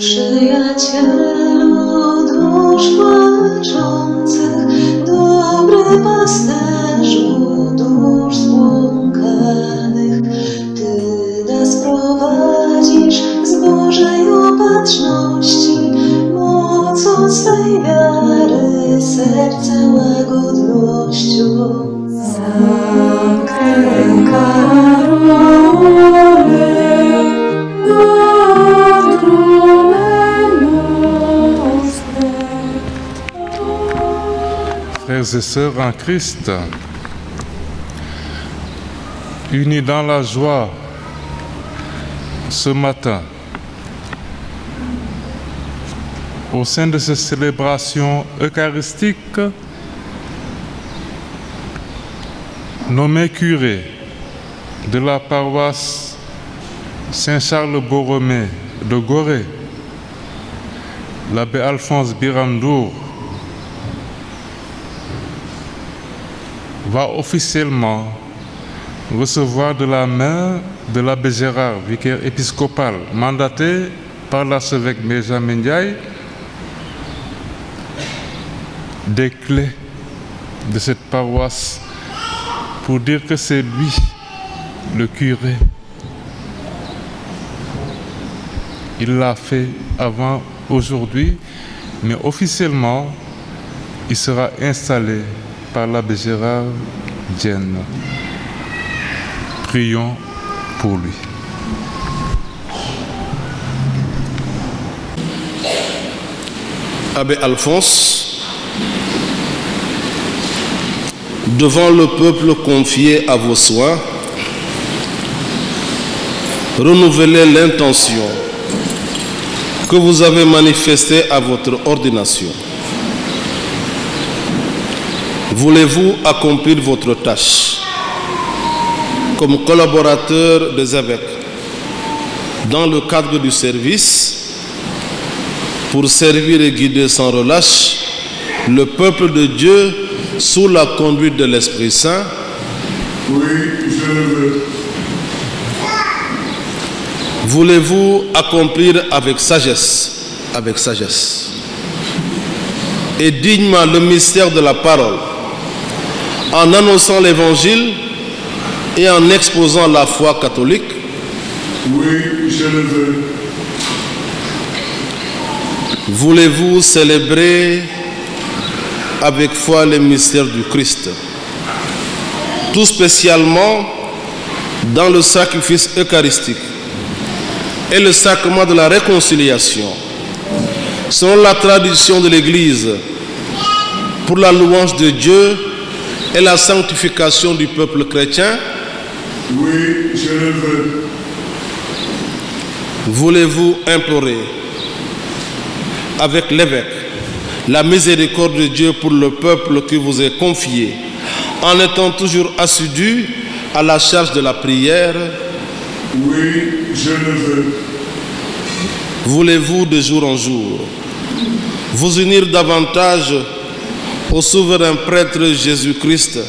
Przyjacielu dusz płaczących, dobry pasterzu dusz zbłąkanych, Ty nas prowadzisz z Bożej opatrzności, mocą swej wiary serce łagodnością. Sancte Carole, Frères et sœurs en Christ, unis dans la joie ce matin, au sein de cette célébration eucharistique, nommé curé de la paroisse Saint-Charles-Borromée de Gorée, l'abbé Alphonse Birandour va officiellement recevoir de la main de l'abbé Gérard, vicaire épiscopal, mandaté par l'archevêque Benjamin Ndiaye, des clés de cette paroisse pour dire que c'est lui, le curé. Il l'a fait avant aujourd'hui, mais officiellement, il sera installé par l'abbé Gérard Dienne. Prions pour lui. Abbé Alphonse, devant le peuple confié à vos soins, renouvelez l'intention que vous avez manifestée à votre ordination. Voulez-vous accomplir votre tâche comme collaborateur des évêques dans le cadre du service pour servir et guider sans relâche le peuple de Dieu sous la conduite de l'Esprit Saint? Oui, je le veux. Voulez-vous accomplir avec sagesse et dignement le mystère de la parole en annonçant l'évangile et en exposant la foi catholique? Oui, je le veux. Voulez-vous célébrer avec foi les mystères du Christ, tout spécialement dans le sacrifice eucharistique et le sacrement de la réconciliation, selon la tradition de l'Église, pour la louange de Dieu et la sanctification du peuple chrétien? Oui, je le veux. Voulez-vous implorer avec l'évêque la miséricorde de Dieu pour le peuple qui vous est confié, en étant toujours assidu à la charge de la prière? Oui, je le veux. Voulez-vous de jour en jour vous unir davantage au souverain prêtre Jésus-Christ,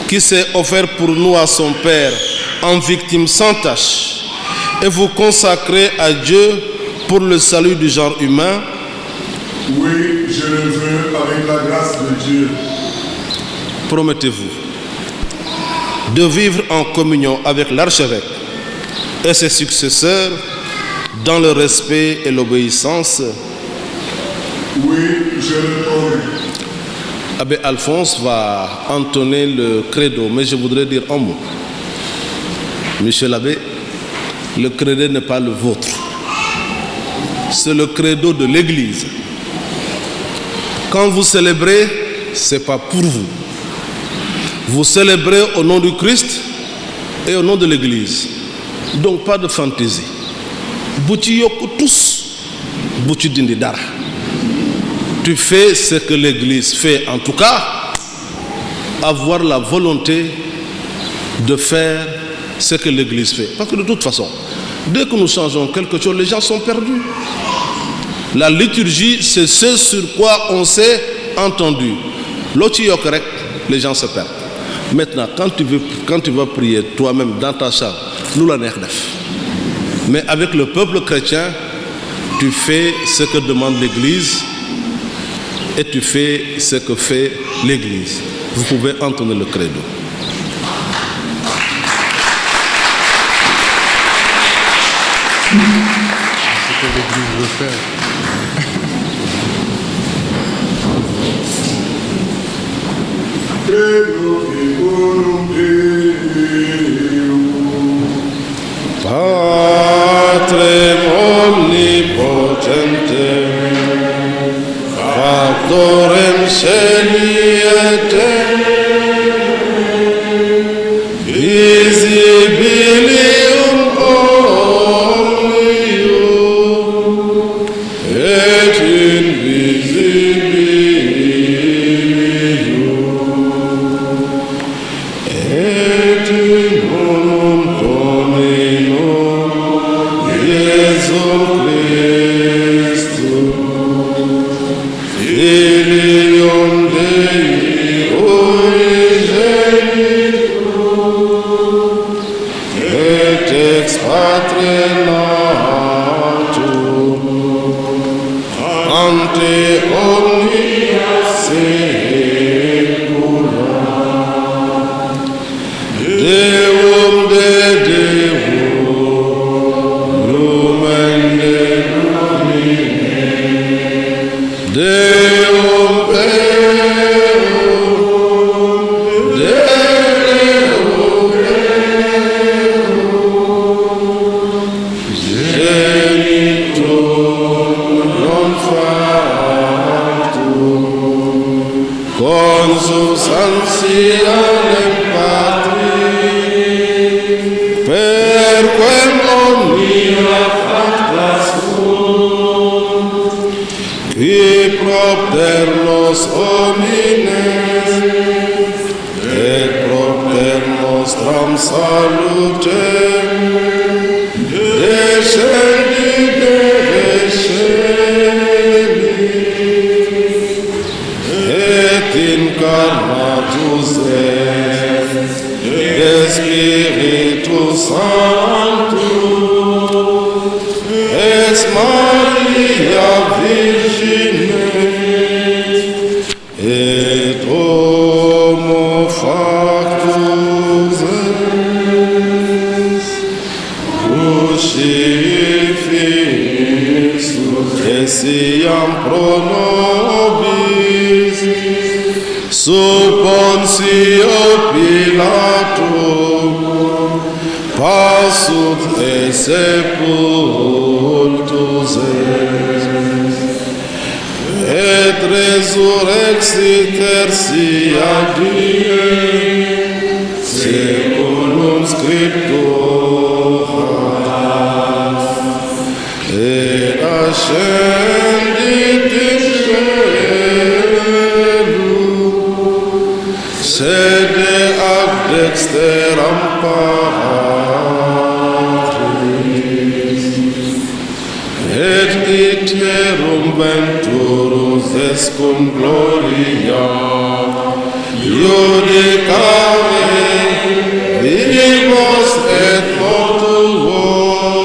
qui s'est offert pour nous à son Père en victime sans tache, et vous consacrer à Dieu pour le salut du genre humain? Oui, je le veux avec la grâce de Dieu. Promettez-vous de vivre en communion avec l'archevêque et ses successeurs dans le respect et l'obéissance? Oui, je le promets. Abbé Alphonse va entonner le credo, mais je voudrais dire un mot. Monsieur l'abbé, le credo n'est pas le vôtre. C'est le credo de l'Église. Quand vous célébrez, ce n'est pas pour vous. Vous célébrez au nom du Christ et au nom de l'Église. Donc pas de fantaisie. Bouti yoku tous, bouti dindi dara. Tu fais ce que l'Église fait, en tout cas, avoir la volonté de faire ce que l'Église fait. Parce que de toute façon, dès que nous changeons quelque chose, les gens sont perdus. La liturgie, c'est ce sur quoi on s'est entendu. L'autre correct, les gens se perdent. Maintenant, quand tu vas prier toi-même dans ta chambre, nous la nef. Mais avec le peuple chrétien, tu fais ce que demande l'Église et tu fais ce que fait l'Église. Vous pouvez entonner le credo. Ce que l'Église veut faire. credo vivorum Deum, Patrem omnipotentem, factorem celietem, visibilium omnium, et invisibilium, et in unum Dominum Iesum Christum, Filium Dei unigenitum, et ex Patre natum, ante omnia saecula, Deum de Deum, lumen de lumine, Deum Deum, Deum Genitum non factum, consubstantialem Patri, per quem omnia facta sunt, qui propter nos homines, et propter nostram salutem, descendit de celis, et incarnatus est de Spiritus Sanctus, ex Maria Virgine, et homo factus est, crucifixus essiam pro nobis, sub Pontio Pilatum, passut et sepultus est, et resurrexit tertia die, seculum scripturas, et ascendit in caelum, sede ad dexteram Patris, et iterum venturus est cum gloria judicare vivos et mortuos,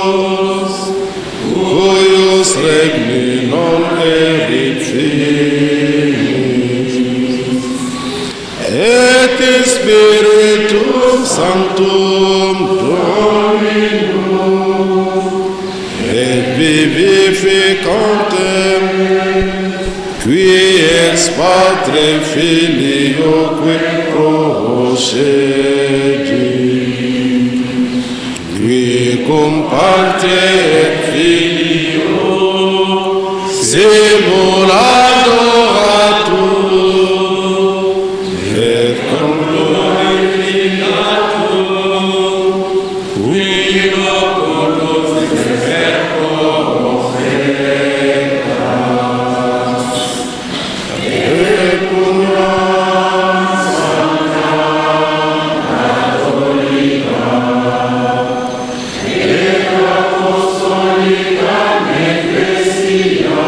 cuius regni non erit finis, et Spiritum Sanctum Dominum, et vivificantem, qui ex Patre Filioque procedit, qui cum Patre et Filio simuladoratur, et cum glorificatur, qui locutus verbo offertas, et cum Sancta Catholica, et Apostolica Ecclesia,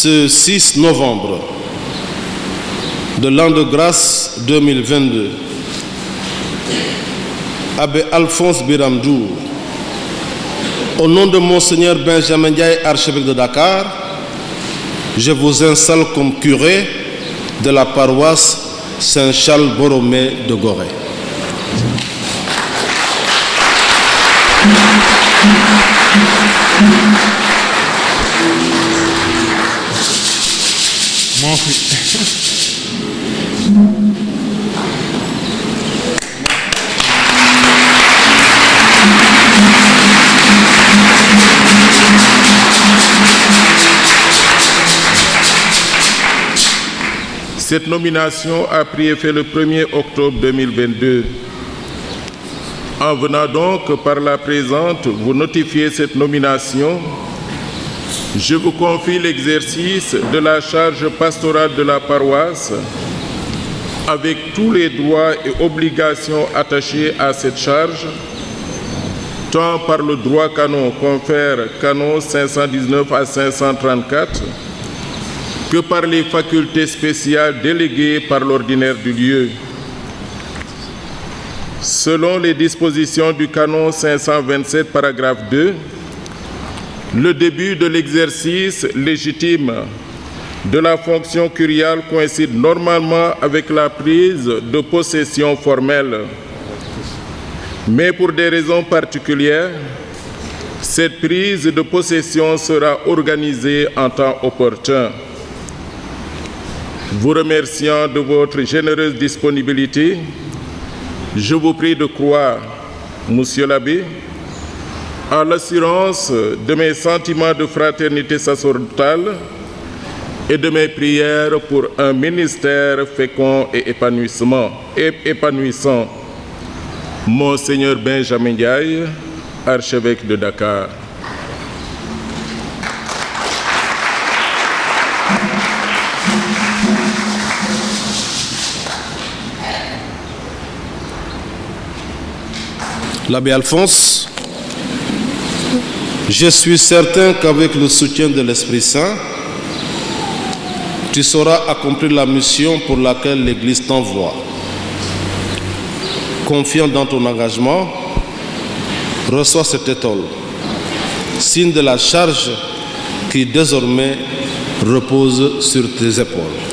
ce 6 novembre de l'an de grâce 2022, Abbé Alphonse Biramdou, au nom de Monseigneur Benjamin Ndiaye, archevêque de Dakar, je vous installe comme curé de la paroisse Saint-Charles-Borromée de Gorée. Mon fils. Cette nomination a pris effet le 1er octobre 2022. En venant donc par la présente vous notifier cette nomination, je vous confie l'exercice de la charge pastorale de la paroisse avec tous les droits et obligations attachés à cette charge, tant par le droit canon confère canon 519 à 534, que par les facultés spéciales déléguées par l'ordinaire du lieu. Selon les dispositions du canon 527, paragraphe 2, le début de l'exercice légitime de la fonction curiale coïncide normalement avec la prise de possession formelle. Mais pour des raisons particulières, cette prise de possession sera organisée en temps opportun. Vous remerciant de votre généreuse disponibilité, je vous prie de croire, Monsieur l'abbé, à l'assurance de mes sentiments de fraternité sacerdotale et de mes prières pour un ministère fécond et épanouissant. Monseigneur Benjamin Ndiaye, archevêque de Dakar. L'abbé Alphonse, je suis certain qu'avec le soutien de l'Esprit Saint, tu sauras accomplir la mission pour laquelle l'Église t'envoie. Confiant dans ton engagement, reçois cette étole, signe de la charge qui désormais repose sur tes épaules.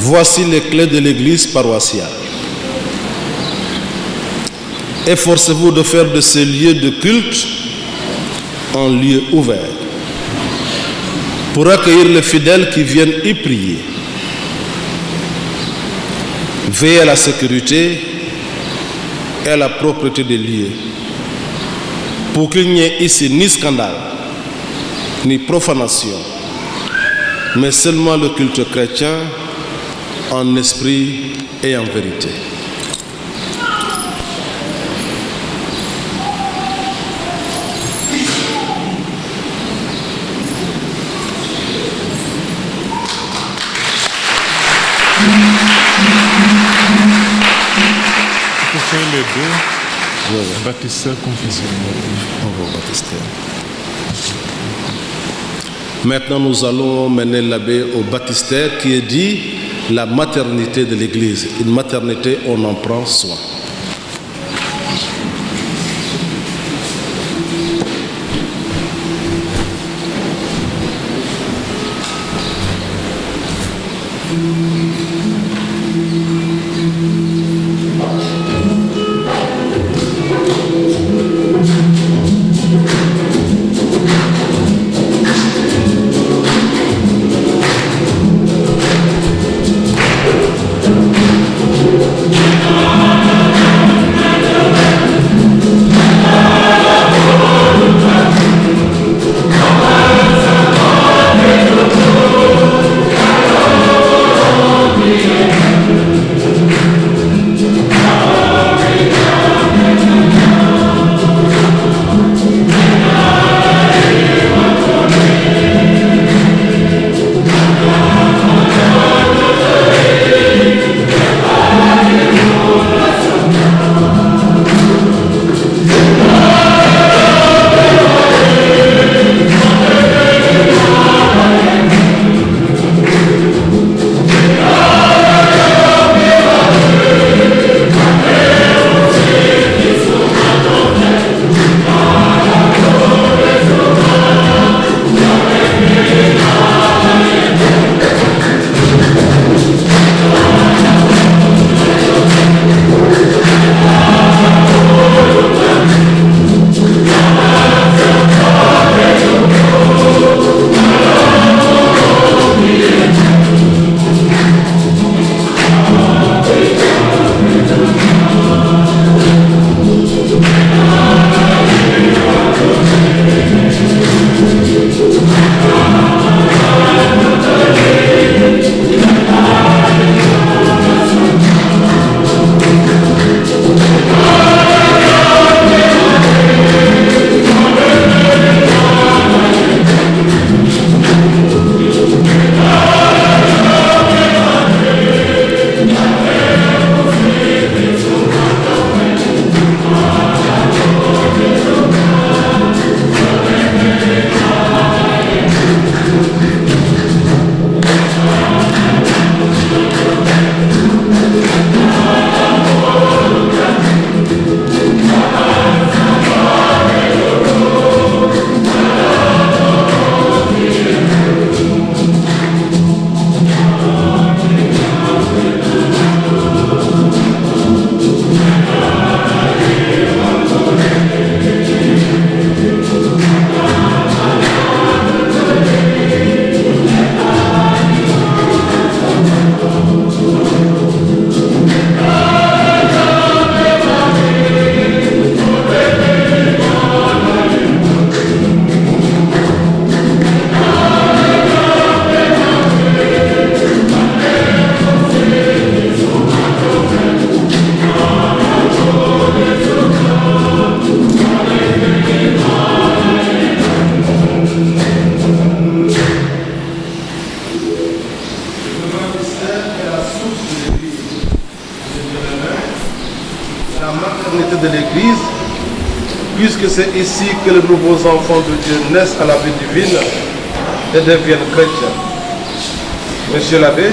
Voici les clés de l'église paroissiale. Efforcez-vous de faire de ces lieux de culte un lieu ouvert pour accueillir les fidèles qui viennent y prier. Veillez à la sécurité et à la propreté des lieux pour qu'il n'y ait ici ni scandale, ni profanation, mais seulement le culte chrétien en esprit et en vérité. Pour faire les deux, baptistère confessionnel. On va baptiser. Maintenant, nous allons mener l'abbé au baptistère qui est dit la maternité de l'Église. Une maternité, on en prend soin. paternité de l'Église, puisque c'est ici que les nouveaux enfants de Dieu naissent à la vie divine et deviennent chrétiens. Monsieur l'abbé,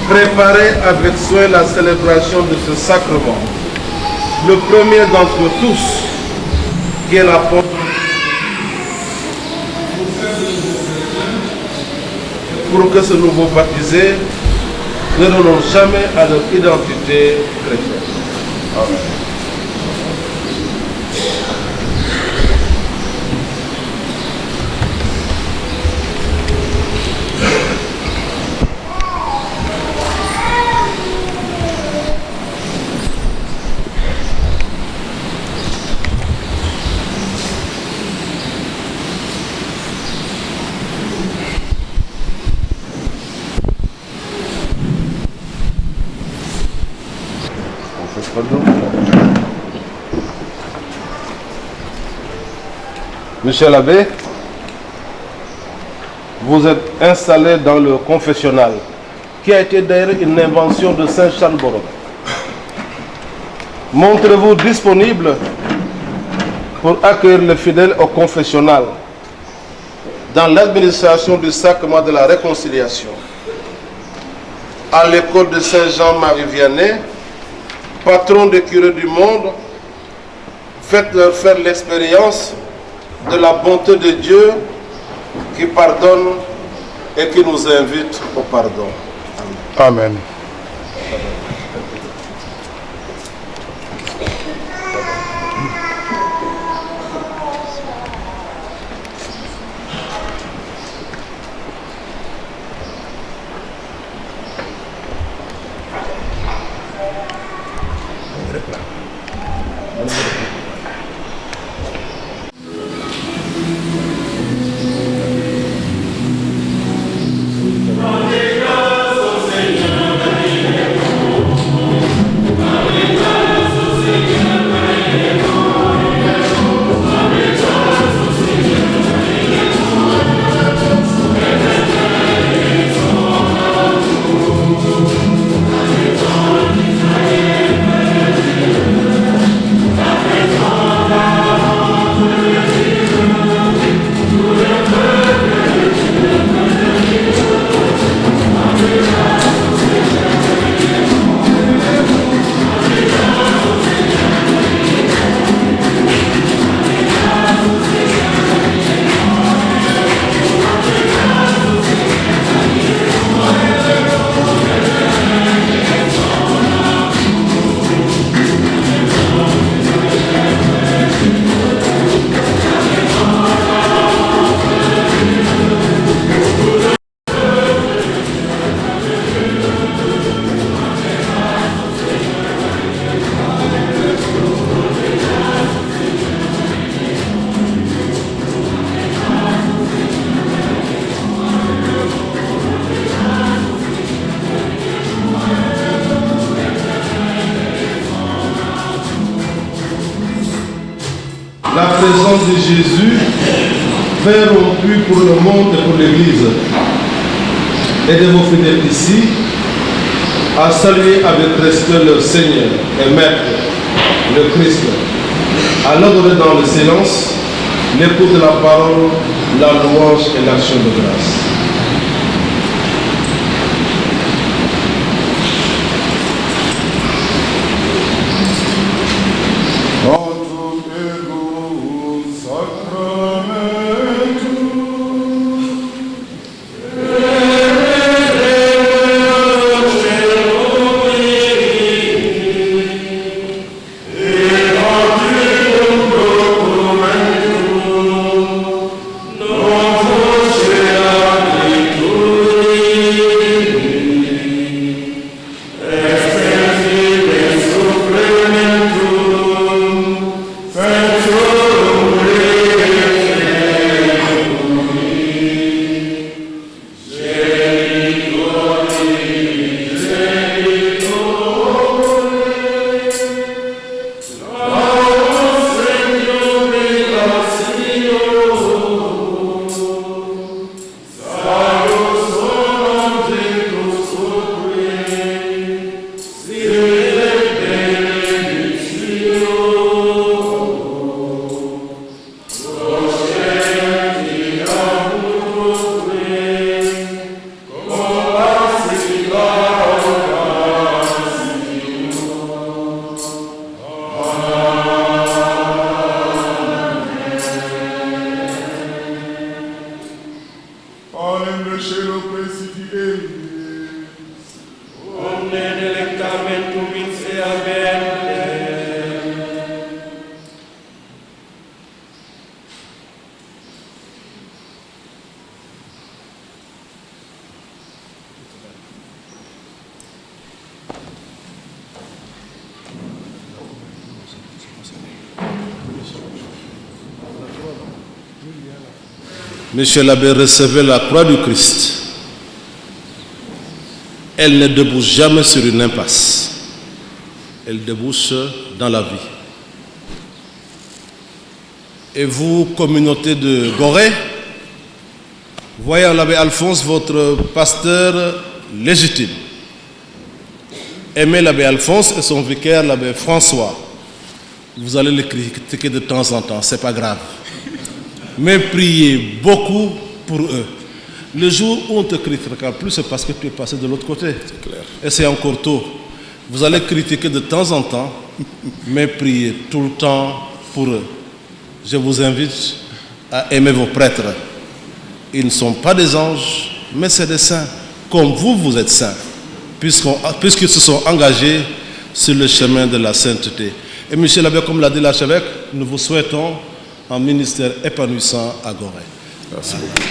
préparez avec soin la célébration de ce sacrement. Le premier d'entre tous, qui est l'apôtre, pour que ce nouveau baptisé ne renoncent jamais à leur identité chrétienne. Amen. Monsieur l'abbé, vous êtes installé dans le confessionnal, qui a été d'ailleurs une invention de Saint Charles Borromée. Montrez-vous disponible pour accueillir les fidèles au confessionnal dans l'administration du sacrement de la réconciliation. À l'école de Saint-Jean-Marie Vianney, patron des curés du monde, faites-leur faire l'expérience de la bonté de Dieu qui pardonne et qui nous invite au pardon. Amen. La présence de Jésus, Père rompu pour le monde et pour l'Église. Aidez vos fidèles ici à saluer avec respect leur Seigneur et Maître, le Christ, à l'adorer dans le silence, l'écoute de la parole, la louange et l'action de grâce. Non, Monsieur l'abbé, recevez la croix du Christ. Elle ne débouche jamais sur une impasse. Elle débouche dans la vie. Et vous, communauté de Gorée, voyez en l'abbé Alphonse votre pasteur légitime. Aimez l'abbé Alphonse et son vicaire, l'abbé François. Vous allez les critiquer de temps en temps, c'est pas grave. Mais priez beaucoup pour eux. Le jour où on te critiquera plus, c'est parce que tu es passé de l'autre côté. Et c'est encore tôt. Vous allez critiquer de temps en temps, mais priez tout le temps pour eux. Je vous invite à aimer vos prêtres. Ils ne sont pas des anges, mais c'est des saints. Comme vous, vous êtes saints, puisqu'ils se sont engagés sur le chemin de la sainteté. Et monsieur l'abbé, comme l'a dit l'archevêque, nous vous souhaitons un ministère épanouissant à Gorée. Merci beaucoup.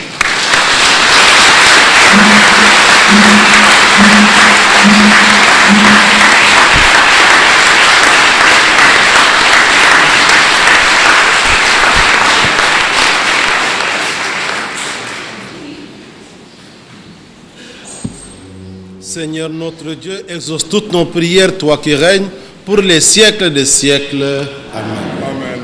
Seigneur notre Dieu, exauce toutes nos prières, toi qui règnes pour les siècles des siècles. Amen. Amen.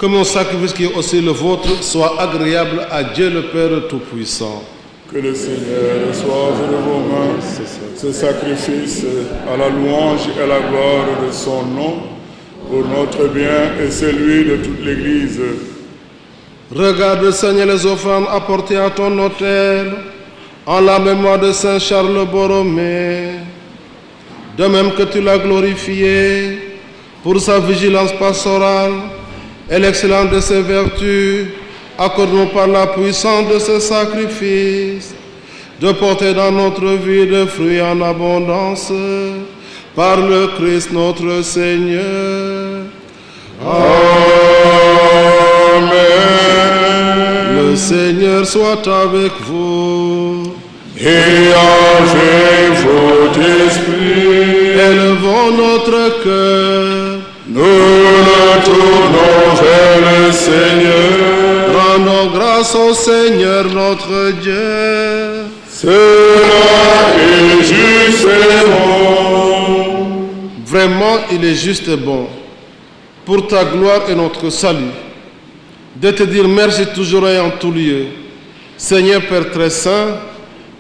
mon sacrifice qui est aussi le vôtre soit agréable à Dieu le Père Tout-Puissant. Que le Seigneur reçoive de vos mains ce sacrifice à la louange et à la gloire de son nom, pour notre bien et celui de toute l'Église. Regarde, Seigneur, les offrandes apportées à ton autel, en la mémoire de Saint Charles Borromée, de même que tu l'as glorifié pour sa vigilance pastorale et l'excellence de ses vertus. Accorde-nous par la puissance de ce sacrifice de porter dans notre vie des fruits en abondance par le Christ notre Seigneur. Amen. Le Seigneur soit avec vous. Et avec votre esprit, Élevons notre cœur. nous nous tournons vers le Seigneur. Rendons grâce au Seigneur notre Dieu. Cela est juste et bon. Vraiment, il est juste et bon, pour ta gloire et notre salut, de te dire merci toujours et en tout lieu. Seigneur Père très saint,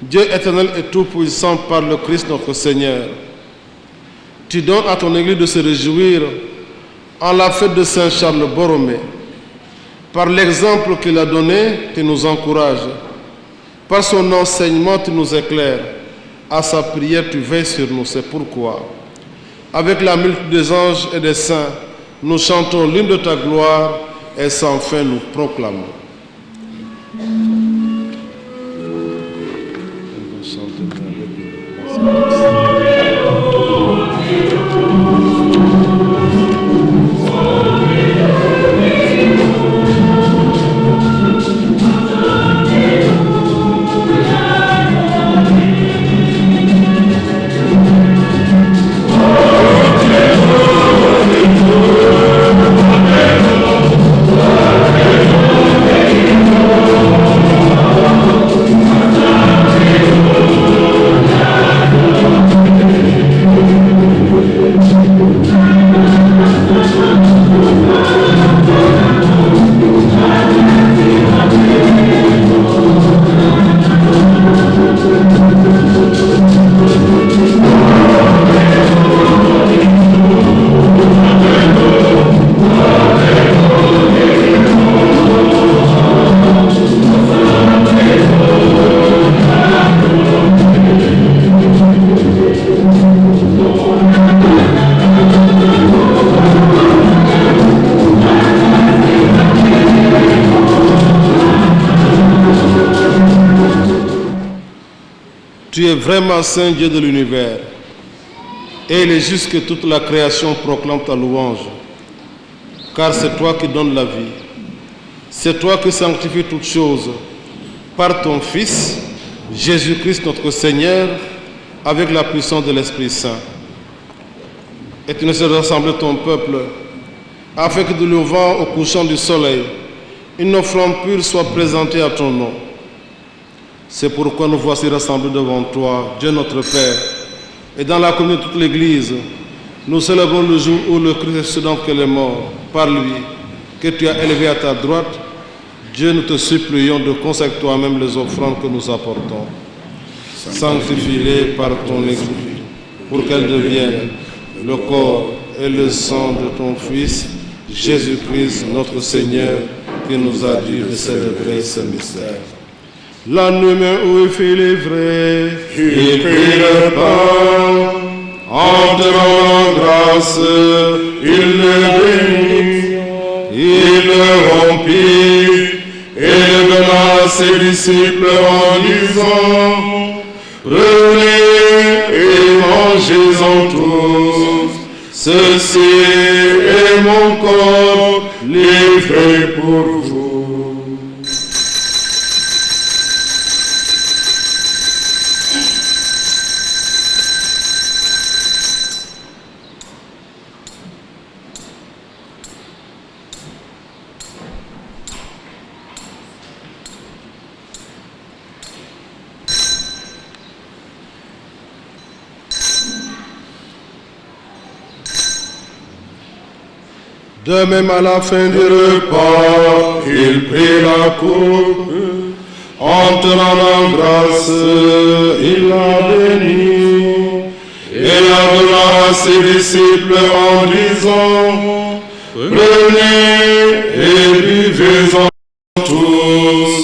Dieu éternel et tout-puissant par le Christ notre Seigneur. Tu donnes à ton Église de se réjouir en la fête de Saint Charles Borromée. Par l'exemple qu'il a donné, tu nous encourages. Par son enseignement, tu nous éclaires. À sa prière, tu veilles sur nous. C'est pourquoi, avec la multitude des anges et des saints, nous chantons l'hymne de ta gloire et sans fin nous proclamons. Tu es vraiment Saint Dieu de l'univers, et il est juste que toute la création proclame ta louange, car c'est toi qui donnes la vie, c'est toi qui sanctifies toutes choses par ton Fils, Jésus-Christ notre Seigneur, avec la puissance de l'Esprit Saint. Et tu nous as rassemblé ton peuple, afin que de le vent au couchant du soleil, une offrande pure soit présentée à ton nom. C'est pourquoi nous voici rassemblés devant toi, Dieu notre Père, et dans la communion de toute l'Église, nous célébrons le jour où le Christ ressuscité qu'elle est mort, par lui, que tu as élevé à ta droite. Dieu, nous te supplions de consacrer toi-même les offrandes que nous apportons. Sanctifie-les par ton Esprit, pour qu'elles deviennent le corps et le sang de ton Fils, Jésus-Christ, notre Seigneur, qui nous a dit de célébrer ce mystère. La nuit où il fit livrer, il prit le pain, en te rendant grâce, il le bénit, il le rompit, et le donna à ses disciples en disant, prenez et mangez-en tous, ceci est mon corps livré pour vous. De même, à la fin du repas, il prit la coupe. En te rendant grâce, il la bénit et la donna à ses disciples en disant: Prenez et buvez-en tous,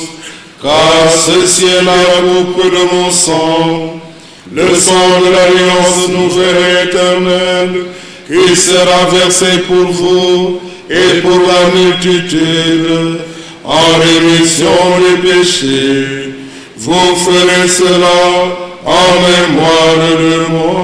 car ceci est la coupe de mon sang, le sang de l'alliance nouvelle et éternelle, qui sera versé pour vous et pour la multitude, en rémission des péchés. Vous ferez cela en mémoire de moi.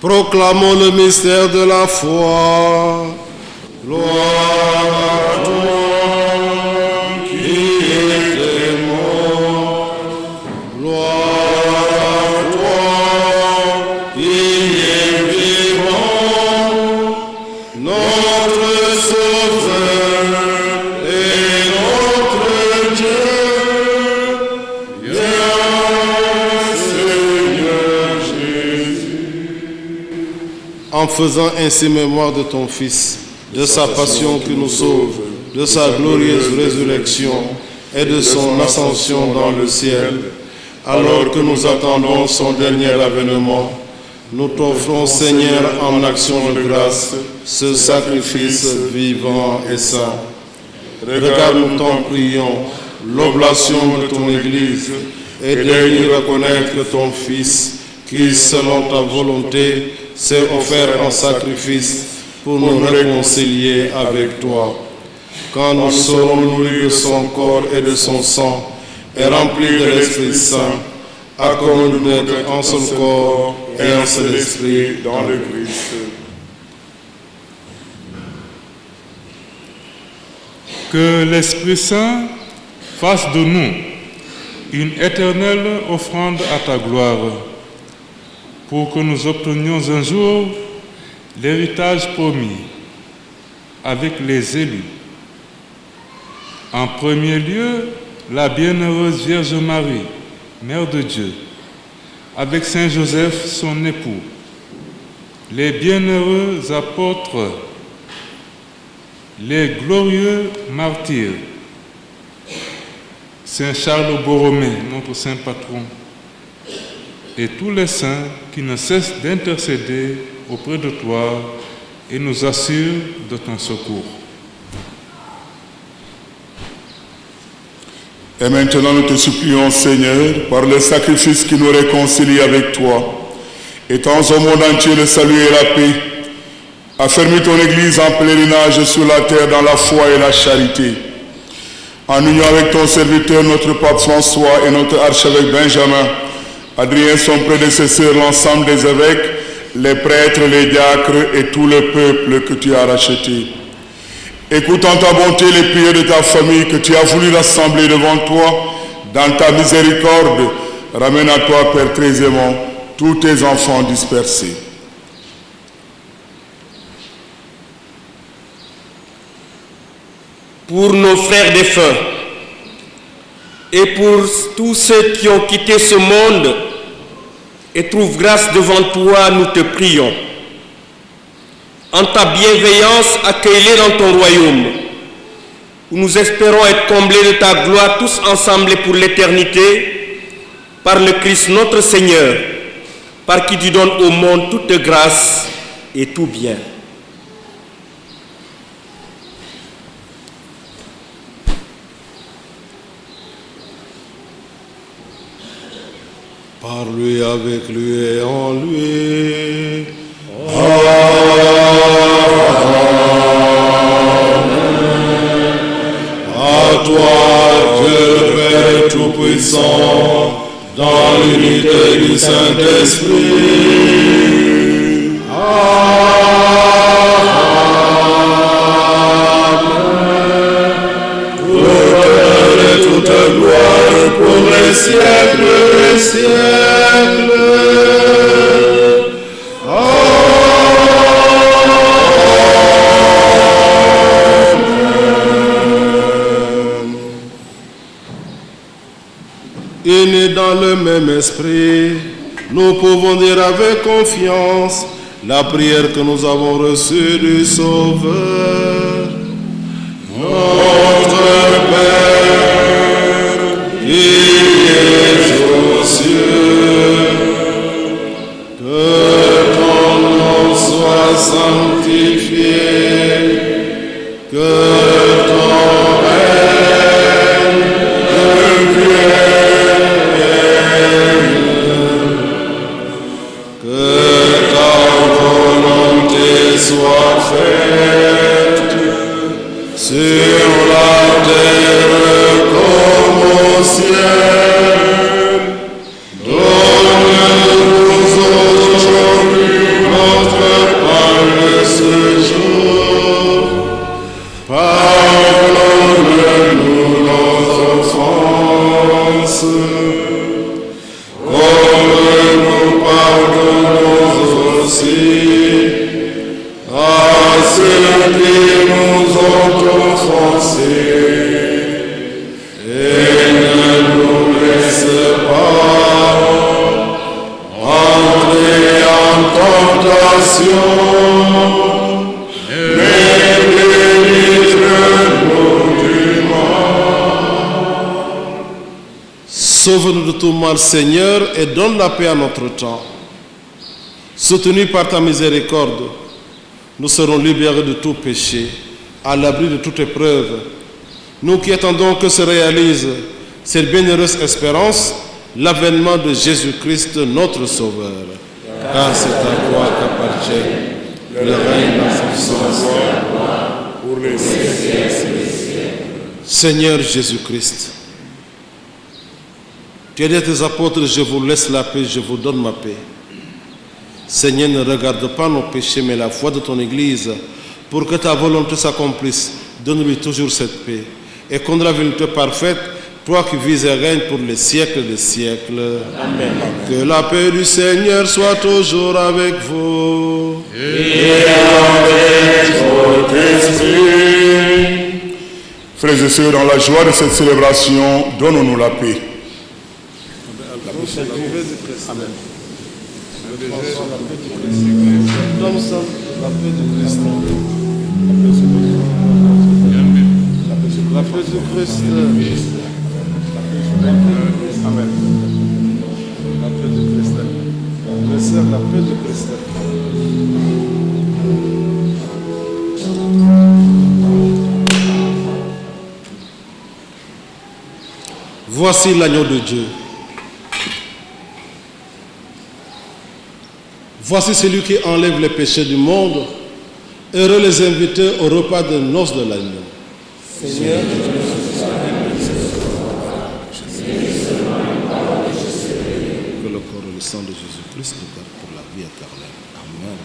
Proclamons le mystère de la foi. Gloire à toi qui es mort. Gloire à toi qui es vivant. Notre Sauveur et notre Dieu. Viens, Seigneur Jésus. En faisant ainsi mémoire de ton Fils, de sa passion qui nous sauve, de sa glorieuse résurrection et de son ascension dans le ciel, alors que nous attendons son dernier avènement, nous t'offrons, Seigneur, en action de grâce, ce sacrifice vivant et saint. Regarde, nous t'en prions, l'oblation de ton Église, et daignes reconnaître ton Fils, qui, selon ta volonté, s'est offert en sacrifice pour nous réconcilier avec toi. Quand nous serons nourris de son corps et de son sang, et remplis de l'Esprit Saint, accorde-nous d'être un seul corps et un seul esprit dans le Christ. Que l'Esprit Saint fasse de nous une éternelle offrande à ta gloire, pour que nous obtenions un jour l'héritage promis avec les élus. En premier lieu, la bienheureuse Vierge Marie, Mère de Dieu, avec Saint Joseph, son époux, les bienheureux apôtres, les glorieux martyrs, Saint Charles Borromée, notre saint patron, et tous les saints qui ne cessent d'intercéder auprès de toi et nous assurent de ton secours. Et maintenant, nous te supplions, Seigneur, par le sacrifice qui nous réconcilie avec toi, étends au monde entier le salut et la paix, affermis ton Église en pèlerinage sur la terre dans la foi et la charité. En union avec ton serviteur, notre pape François, et notre archevêque Benjamin, Adrien, son prédécesseur, l'ensemble des évêques, les prêtres, les diacres et tout le peuple que tu as racheté. Écoute en ta bonté les prières de ta famille que tu as voulu rassembler devant toi dans ta miséricorde. Ramène à toi, Père très aimant, tous tes enfants dispersés. Pour nos frères défunts et pour tous ceux qui ont quitté ce monde et trouvent grâce devant toi, nous te prions. En ta bienveillance, accueille-les dans ton royaume, où nous espérons être comblés de ta gloire tous ensemble et pour l'éternité, par le Christ notre Seigneur, par qui tu donnes au monde toute grâce et tout bien. Par lui, avec lui et en lui. À toi, Dieu le Père Tout-Puissant, dans l'unité du Saint-Esprit. Amen. des siècles des siècles. Unis dans le même esprit, nous pouvons dire avec confiance la prière que nous avons reçue du Sauveur. Notre Père, qui es aux cieux, que ton nom soit sanctifié, que ton règne devienne, que ta volonté soit faite sur la terre comme au ciel. Donne-nous aujourd'hui notre pain de ce jour. Pardonne-nous nos offenses, comme nous pardonnons aussi à ceux qui nous ont offensés. Et ne nous laisse pas entrer en tentation, mais délivre-nous du mal. Sauve-nous de tout mal, Seigneur, et donne la paix à notre temps. Soutenus par ta miséricorde, nous serons libérés de tout péché, à l'abri de toute épreuve. Nous qui attendons que se réalise cette bienheureuse espérance, l'avènement de Jésus-Christ, notre Sauveur. Car c'est à toi qu'appartient le règne, la puissance, pour les siècles. Seigneur Jésus-Christ, tu as dit à tes apôtres, je vous laisse la paix, je vous donne ma paix. Seigneur, ne regarde pas nos péchés, mais la foi de ton Église, pour que ta volonté s'accomplisse. Donne-lui toujours cette paix. Et qu'on la volonté parfaite, toi qui vis et règnes pour les siècles des siècles. Amen. Que la paix du Seigneur soit toujours avec vous. Et avec votre esprit. Frères et sœurs, dans la joie de cette célébration, donnons-nous la paix. Amen. Donne ça, la paix de Christ. La paix de Christ. Amen. La paix de Christ. Mes sœurs, la paix de Christ. Voici l'agneau de Dieu. Voici celui qui enlève les péchés du monde. Heureux les invités au repas de noces de l'agneau. Seigneur, que le corps et le sang de Jésus-Christ nous gardent pour la vie éternelle. Amen.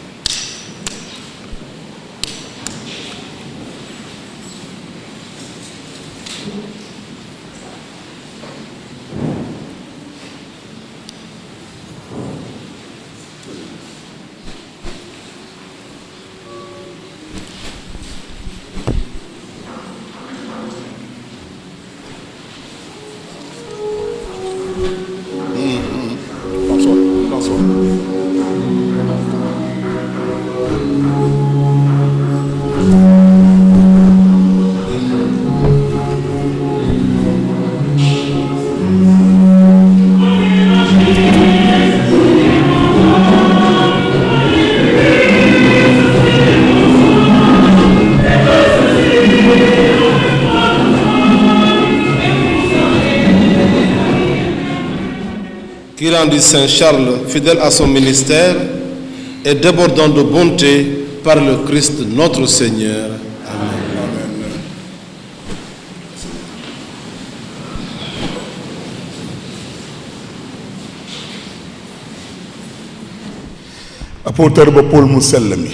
Qui rendit Saint Charles fidèle à son ministère et débordant de bonté par le Christ notre Seigneur. Amen. apôtre ba Paul mu sell mi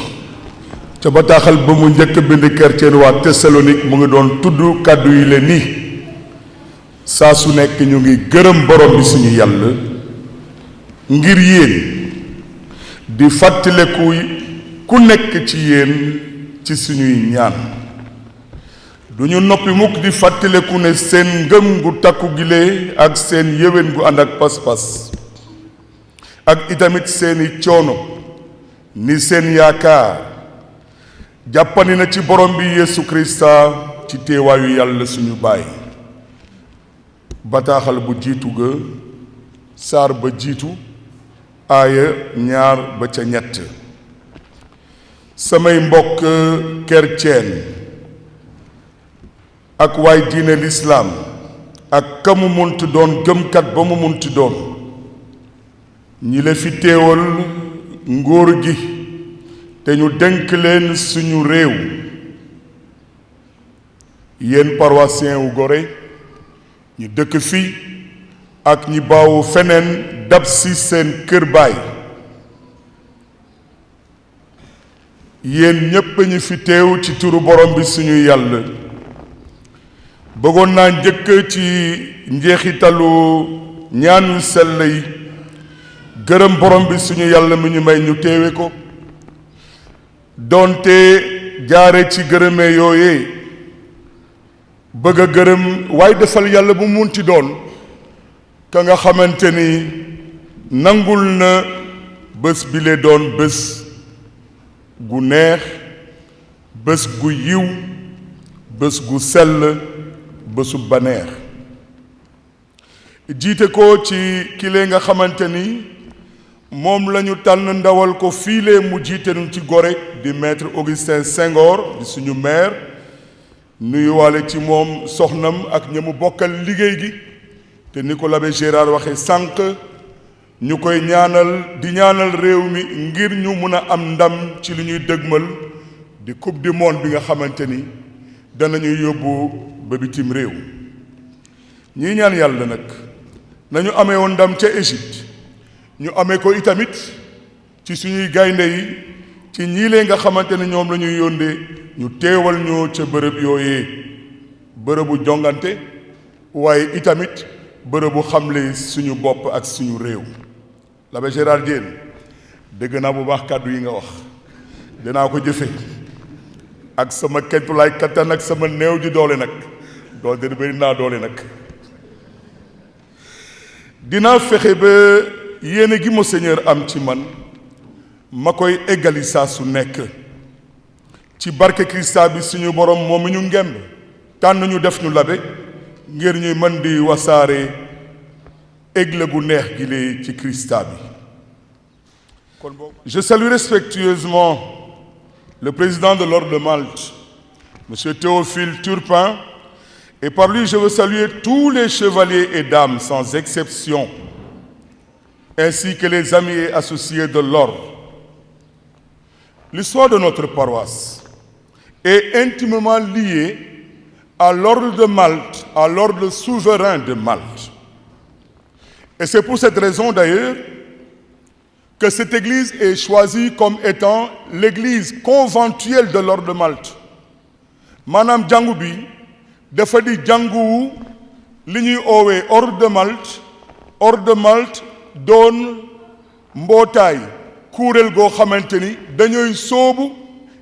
ca bataaxal ba mu njëkk bind chrétien waa Thessalonique mu ngi doon tudd kàddu yi leen ni saa su nekk ñu ngi gërëm borom bi suñu yàlla ngir yéen di fàttaleku ku nekk ci yéen ci suñuy ñaan duñu noppi mukk di fàttaleku ne seen ngëm gu takku gile ak seen yéwén gu ànd ak pas-pas ak itamit seeni coono ni seen yaakaar jàppandi na ci borom bi Yeesu Krista ci teewaayu yàlla suñu baay bataaxal bu jiitu ga saar ba jiitu aaya 2 ba ca 3 samay mbokk kerceen ak waay diine lislaam ak ka mu muntu doon gëmkat ba mu muntu doon ñi la fi teewal ngóor gi te ñu dénk leen suñu réew yéen paroissien wu Gorée ñu dëkk fii ak ñi baawu feneen dab si seen kër baay yéen ñépp ñi fi teew ci turu borom bi suñu yàlla bëggoon naa njëkk ci njeexitalu ñaan yu sell yi gërëm borom bi suñu yàlla mi ñu may ñu teewe ko doonte jaare ci gërëmee yooyee bëgg a gërëm waaye defal yàlla bu munti doon ka nga xamante ni nangul na bés bi le doon bés gu neex bés gu yiw bés gu sell bésu baneex jiite ko ci kile nga xamante ni moom lañu tànn ndawal ko fiile mu jiite nu ci Gorée di maître Augustin Senghor di suñu maire nuyuwaale ci moom soxnam ak ña mu bokkal liggéey gi te ni ko l'abbé Gérard waxe sànq ñu koy ñaanal di ñaanal réew mi ngir ñu mun a am ndam ci li ñuy dëgmal di coupe du monde bi nga xamante ni danañuy yóbbu ba bitim réew ñii ñaan yàlla nag nañu amee woon ndam ca Égypte ñu amee ko itamit ci suñuy gaynde yi ci ñii lee nga xamante ne ñoom la ñuy yóndee ñu teewal ñoo ca bërëb yooyee bërëbu jongante waaye itamit bërëbu xamle suñu bopp ak suñu réew l'abbé Gérard Diène dégg naa bu baax kàddu yi nga wax dinaa ko jëfe ak sama kentulaay kattan ak sama néew ji doole nag doole de bëri naa doole nag dinaa fexe ba yéene gi monseigneur am ci man ma koy eggali saa su nekk ci barke Krista bi suñu borom moom mi ñu ngemb tànn ñu def ñu labe ngir ñuy mën di wasaare égle gu neex gi lee ci Krista bi. Je salue respectueusement le président de l'Ordre de Malte, M. Théophile Turpin, et par lui je veux saluer tous les chevaliers et dames sans exception, ainsi que les amis et associés de l'ordre. L'histoire de notre paroisse est intimement liée à l'ordre de Malte, à l'ordre souverain de Malte. Et c'est pour cette raison d'ailleurs que cette église est choisie comme étant l'église conventuelle de l'ordre de Malte. Maanaam jàngu bi dafa di jàngu li ñuy oowee ordre de Malte doon mbootaay kuréel goo xamante ni dañooy sóobu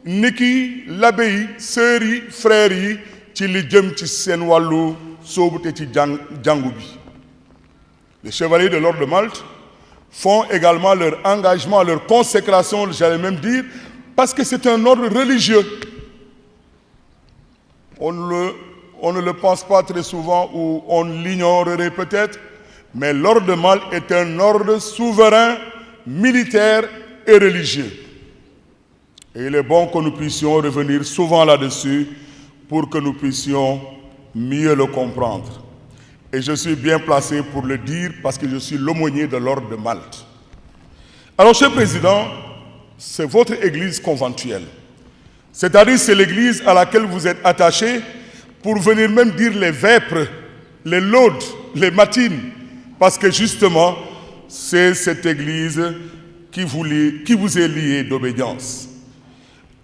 niki l'abbé yi sœurs yi frères yi ci li jëm ci seen wàllu sóobu te ci jàngu bi. Les chevaliers de l'ordre de Malte font également leur engagement, leur consécration, j'allais même dire, parce que c'est un ordre religieux. On ne le pense pas très souvent ou on l'ignorerait peut-être, mais l'ordre de Malte est un ordre souverain, militaire et religieux. Et il est bon que nous puissions revenir souvent là-dessus pour que nous puissions mieux le comprendre. Et je suis bien placé pour le dire parce que je suis l'aumônier de l'ordre de Malte. Alors, Cher Président, c'est votre église conventuelle. C'est-à-dire c'est l'église à laquelle vous êtes attaché pour venir même dire les vêpres, les laudes, les matines, parce que justement, c'est cette église qui vous est liée d'obédience.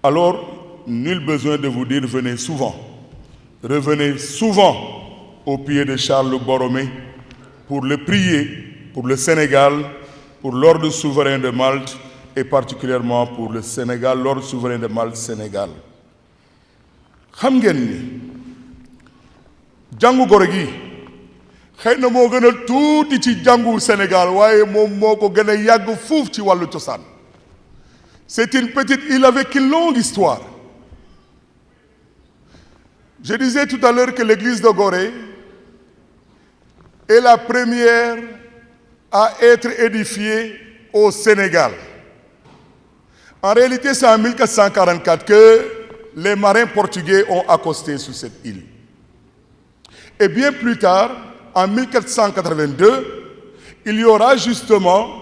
Alors, nul besoin de vous dire venez souvent, revenez souvent, aux pieds de Charles Borromée pour le prier pour le Sénégal, pour l'ordre souverain de Malte et particulièrement pour le Sénégal, l'ordre souverain de Malte Sénégal. xam ngeen ni jàngu Gorée gi xëy na moo gën a tuuti ci jàngu Sénégal waaye moom moo ko gën a yàgg fuuf ci wàllu cosaan. C'est une petite île avec une longue histoire. Je disais tout à l'heure que l'église de Gorée est la première à être édifiée au Sénégal. En réalité, c'est en 1444 que les marins portugais ont accosté sur cette île. Et bien plus tard, en 1482, il y aura justement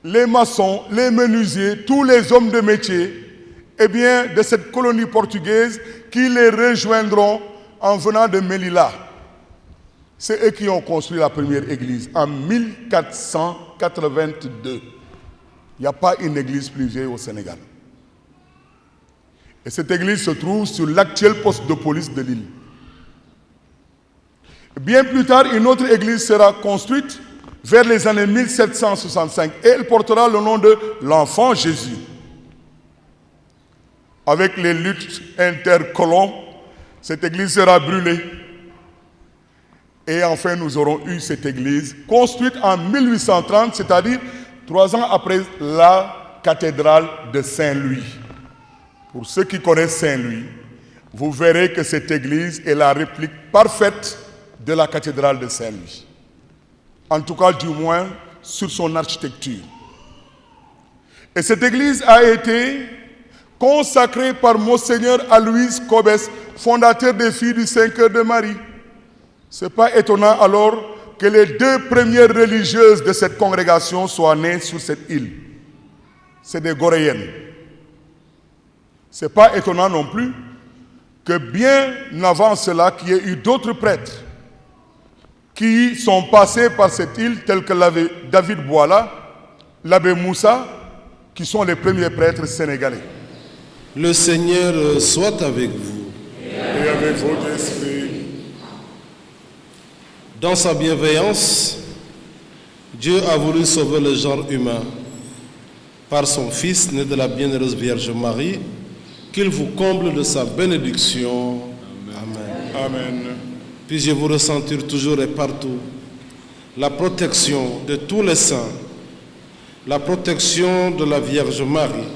les maçons, les menuisiers, tous les hommes de métier de cette colonie portugaise qui les rejoindront en venant de Melilla. C'est eux qui ont construit la première église en 1482. Il n'y a pas une église plus vieille au Sénégal. Et cette église se trouve sur l'actuel poste de police de l'île. Bien plus tard, une autre église sera construite vers les années 1765 et elle portera le nom de l'Enfant Jésus. Avec les luttes intercolons, cette église sera brûlée. Et enfin, nous aurons eu cette église construite en 1830, c'est-à-dire 3 ans après la cathédrale de Saint-Louis. Pour ceux qui connaissent Saint-Louis, vous verrez que cette église est la réplique parfaite de la cathédrale de Saint-Louis. En tout cas, du moins, sur son architecture. Et cette église a été consacrée par Monseigneur Aloïse Cobès, fondateur des Filles du Saint-Cœur de Marie. Ce n'est pas étonnant alors que les 2 premières religieuses de cette congrégation soient nées sur cette île. C'est des Goréennes. Ce n'est pas étonnant non plus que bien avant cela, qu'il y ait eu d'autres prêtres qui sont passés par cette île, tels que l'abbé David Boila, l'abbé Moussa, qui sont les premiers prêtres sénégalais. Le Seigneur soit avec vous. Et avec votre esprit. Dans sa bienveillance, Dieu a voulu sauver le genre humain par son Fils, né de la bienheureuse Vierge Marie, qu'il vous comble de sa bénédiction. Amen. Amen. Puis-je vous ressentir toujours et partout la protection de tous les saints, la protection de la Vierge Marie,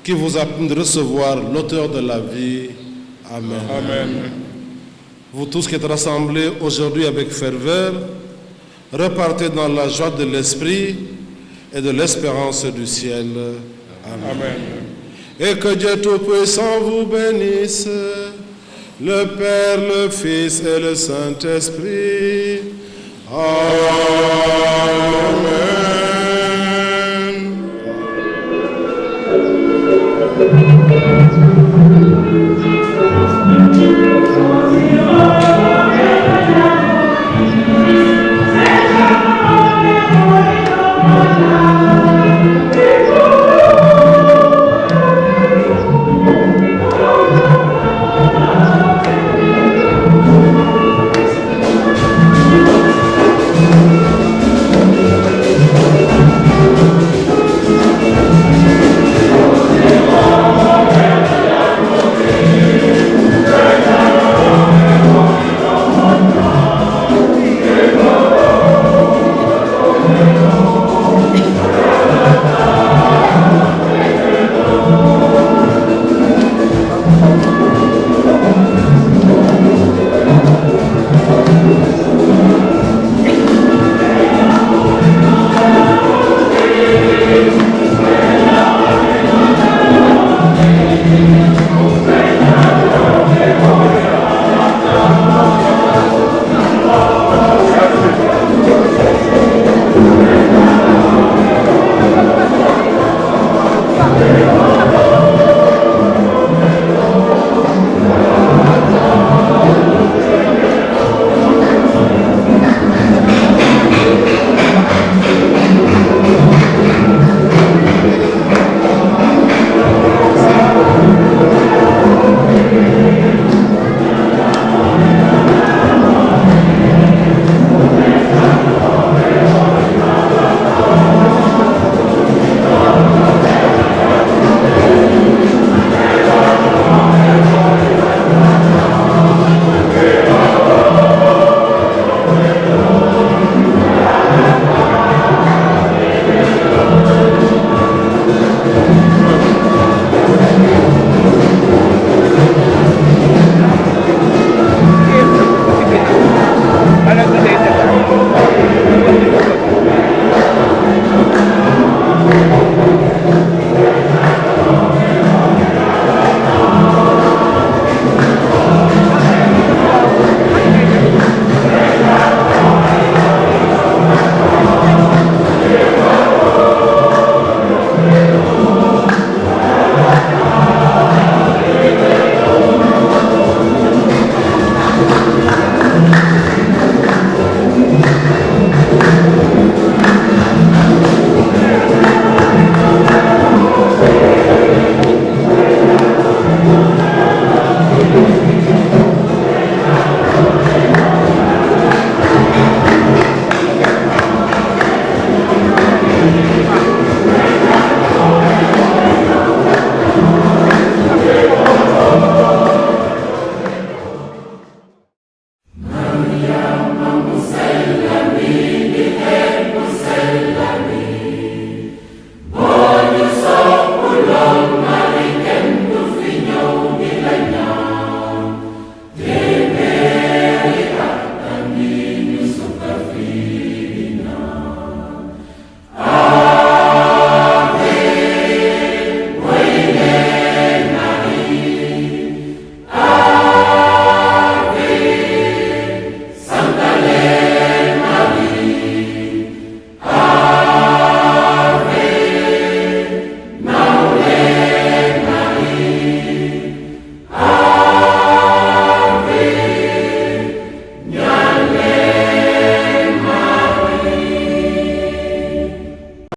qui vous a permis de recevoir l'auteur de la vie. Amen. Amen. Vous tous qui êtes rassemblés aujourd'hui avec ferveur, repartez dans la joie de l'Esprit et de l'espérance du ciel. Amen. Amen. Et que Dieu Tout-Puissant vous bénisse, le Père, le Fils et le Saint-Esprit.